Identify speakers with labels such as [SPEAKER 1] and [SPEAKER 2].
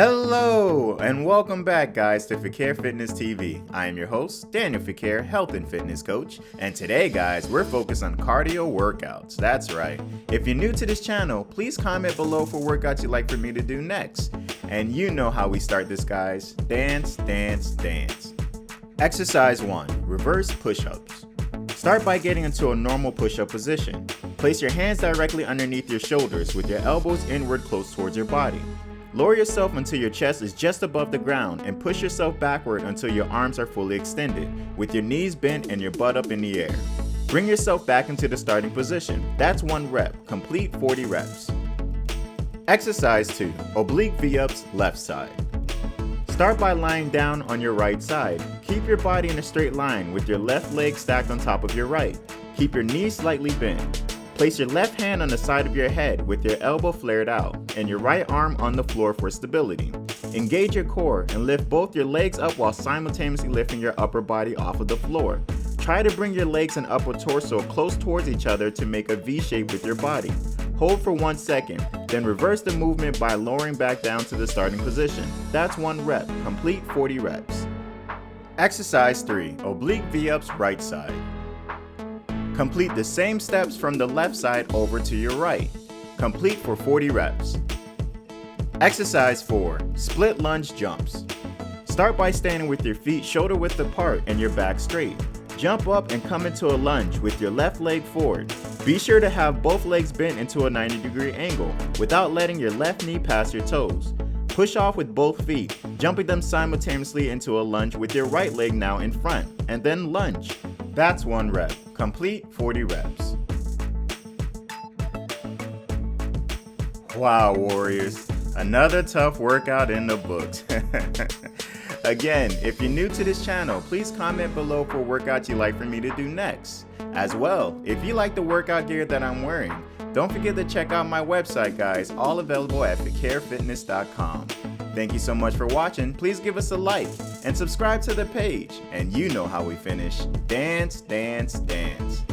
[SPEAKER 1] Hello and welcome back guys to Fequiere Fitness TV. I am your host, Daniel Fequiere, health and fitness coach, and today guys, we're focused on cardio workouts. That's right. If you're new to this channel, please comment below for workouts you'd like for me to do next. And you know how we start this guys, dance, dance, dance. Exercise 1, reverse push-ups. Start by getting into a normal push-up position. Place your hands directly underneath your shoulders with your elbows inward close towards your body. Lower yourself until your chest is just above the ground and push yourself backward until your arms are fully extended, with your knees bent and your butt up in the air. Bring yourself back into the starting position. That's 1 rep. Complete 40 reps. Exercise 2, Oblique VUps left side. Start by lying down on your right side. Keep your body in a straight line with your left leg stacked on top of your right. Keep your knees slightly bent. Place your left hand on the side of your head with your elbow flared out and your right arm on the floor for stability. Engage your core and lift both your legs up while simultaneously lifting your upper body off of the floor. Try to bring your legs and upper torso close towards each other to make a V shape with your body. Hold for 1 second, then reverse the movement by lowering back down to the starting position. That's 1 rep. Complete 40 reps. Exercise 3, Oblique VUps right side. Complete the same steps from the left side over to your right. Complete for 40 reps. Exercise 4, split lunge jumps. Start by standing with your feet shoulder width apart and your back straight. Jump up and come into a lunge with your left leg forward. Be sure to have both legs bent into a 90-degree angle without letting your left knee pass your toes. Push off with both feet, jumping them simultaneously into a lunge with your right leg now in front, and then lunge. That's 1 rep. Complete 40 reps. Wow, warriors. Another tough workout in the books. Again, if you're new to this channel, please comment below for workouts you'd like for me to do next. As well, if you like the workout gear that I'm wearing, don't forget to check out my website, guys, all available at fekierefitness.com. Thank you so much for watching. Please give us a like and subscribe to the page. And you know how we finish. Dance, dance, dance.